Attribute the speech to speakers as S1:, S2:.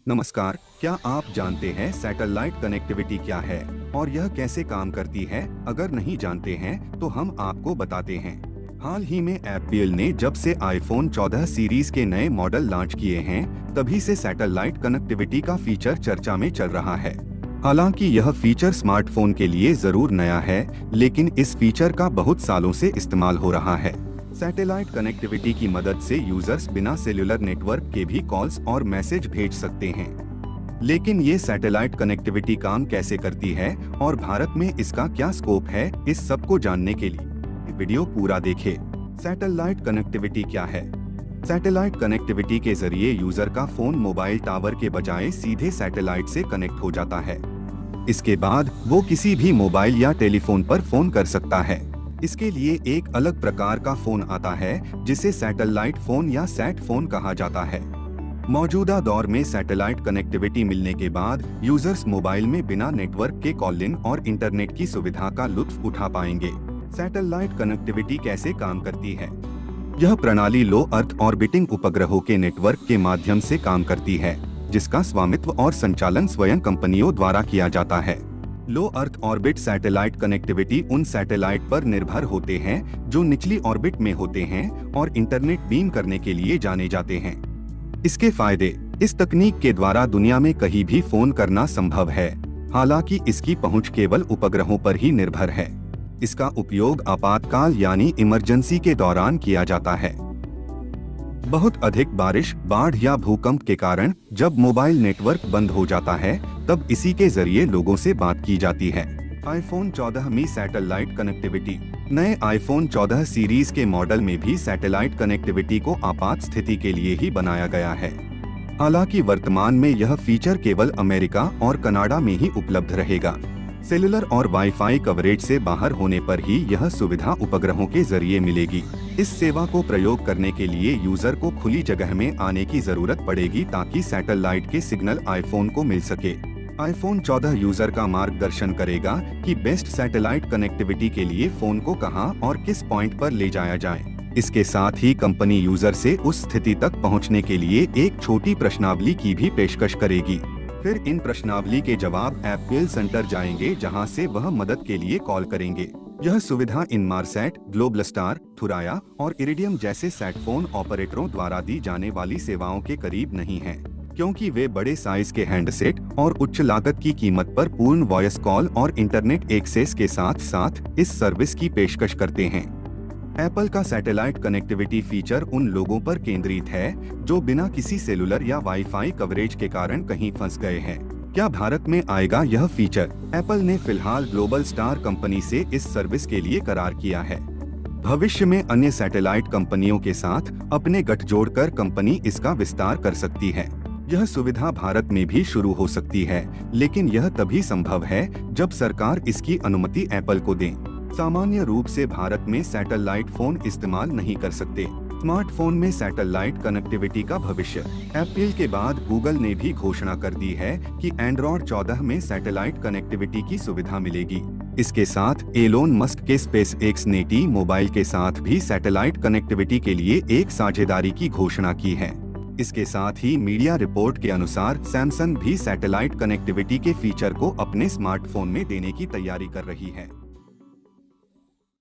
S1: नमस्कार, क्या आप जानते हैं सैटेलाइट कनेक्टिविटी क्या है और यह कैसे काम करती है? अगर नहीं जानते हैं तो हम आपको बताते हैं। हाल ही में एप्पल ने जब से आईफोन 14 सीरीज के नए मॉडल लॉन्च किए हैं, तभी से सैटेलाइट कनेक्टिविटी का फीचर चर्चा में चल रहा है। हालांकि यह फीचर स्मार्टफोन के लिए जरूर नया है, लेकिन इस फीचर का बहुत सालों से इस्तेमाल हो रहा है। सैटेलाइट कनेक्टिविटी की मदद से यूजर्स बिना सेल्युलर नेटवर्क के भी कॉल्स और मैसेज भेज सकते हैं। लेकिन ये सैटेलाइट कनेक्टिविटी काम कैसे करती है और भारत में इसका क्या स्कोप है, इस सब को जानने के लिए वीडियो पूरा देखें। सैटेलाइट कनेक्टिविटी क्या है? सैटेलाइट कनेक्टिविटी के जरिए यूजर का फोन मोबाइल टावर के बजाय सीधे सैटेलाइट से कनेक्ट हो जाता है। इसके बाद वो किसी भी मोबाइल या टेलीफोन पर फोन कर सकता है। इसके लिए एक अलग प्रकार का फोन आता है जिसे सैटेलाइट फोन या सैट फोन कहा जाता है। मौजूदा दौर में सैटेलाइट कनेक्टिविटी मिलने के बाद यूजर्स मोबाइल में बिना नेटवर्क के कॉल इन और इंटरनेट की सुविधा का लुत्फ उठा पाएंगे। सैटेलाइट कनेक्टिविटी कैसे काम करती है? यह प्रणाली लो अर्थ ऑर्बिटिंग उपग्रहों के नेटवर्क के माध्यम से काम करती है, जिसका स्वामित्व और संचालन स्वयं कंपनियों द्वारा किया जाता है। लो अर्थ ऑर्बिट सैटेलाइट कनेक्टिविटी उन सैटेलाइट पर निर्भर होते हैं जो निचली ऑर्बिट में होते हैं और इंटरनेट बीम करने के लिए जाने जाते हैं। इसके फायदे: इस तकनीक के द्वारा दुनिया में कहीं भी फोन करना संभव है, हालांकि इसकी पहुंच केवल उपग्रहों पर ही निर्भर है। इसका उपयोग आपातकाल यानी इमरजेंसी के दौरान किया जाता है। बहुत अधिक बारिश, बाढ़ या भूकंप के कारण जब मोबाइल नेटवर्क बंद हो जाता है, तब इसी के जरिए लोगों से बात की जाती है। आईफोन 14 में सैटेलाइट कनेक्टिविटी। नए आईफोन 14 सीरीज के मॉडल में भी सैटेलाइट कनेक्टिविटी को आपात स्थिति के लिए ही बनाया गया है। हालांकि वर्तमान में यह फीचर केवल अमेरिका और कनाडा में ही उपलब्ध रहेगा। सेलुलर और वाईफाई कवरेज से बाहर होने पर ही यह सुविधा उपग्रहों के जरिए मिलेगी। इस सेवा को प्रयोग करने के लिए यूजर को खुली जगह में आने की जरूरत पड़ेगी ताकि सैटेलाइट के सिग्नल आईफोन को मिल सके। आईफोन 14 यूजर का मार्गदर्शन करेगा कि बेस्ट सैटेलाइट कनेक्टिविटी के लिए फोन को कहां और किस पॉइंट पर ले जाया जाए। इसके साथ ही कंपनी यूजर से उस स्थिति तक पहुंचने के लिए एक छोटी प्रश्नावली की भी पेशकश करेगी। फिर इन प्रश्नावली के जवाब एप्पल सेंटर जाएंगे, जहां से वह मदद के लिए कॉल करेंगे। यह सुविधा इनमारसैट, ग्लोबलस्टार, थुराया और इरिडियम जैसे सैटफोन ऑपरेटरों द्वारा दी जाने वाली सेवाओं के करीब नहीं है, क्योंकि वे बड़े साइज के हैंडसेट और उच्च लागत की कीमत पर पूर्ण वॉइस कॉल और इंटरनेट एक्सेस के साथ साथ इस सर्विस की पेशकश करते हैं। एप्पल का सैटेलाइट कनेक्टिविटी फीचर उन लोगों पर केंद्रित है जो बिना किसी सेलुलर या वाईफाई कवरेज के कारण कहीं फंस गए हैं। क्या भारत में आएगा यह फीचर? एप्पल ने फिलहाल ग्लोबलस्टार कंपनी से इस सर्विस के लिए करार किया है। भविष्य में अन्य सैटेलाइट कंपनियों के साथ अपने गठजोड़ कर कंपनी इसका विस्तार कर सकती है। यह सुविधा भारत में भी शुरू हो सकती है, लेकिन यह तभी संभव है जब सरकार इसकी अनुमति एप्पल को दे। सामान्य रूप से भारत में सैटेलाइट फोन इस्तेमाल नहीं कर सकते। स्मार्टफोन में सैटेलाइट कनेक्टिविटी का भविष्य। एप्पल के बाद गूगल ने भी घोषणा कर दी है कि एंड्रॉयड 14 में सैटेलाइट कनेक्टिविटी की सुविधा मिलेगी। इसके साथ एलोन मस्क के स्पेसएक्स ने टी मोबाइल के साथ भी सैटेलाइट कनेक्टिविटी के लिए एक साझेदारी की घोषणा की है। इसके साथ ही मीडिया रिपोर्ट के अनुसार सैमसंग भी सैटेलाइट कनेक्टिविटी के फीचर को अपने स्मार्टफोन में देने की तैयारी कर रही है।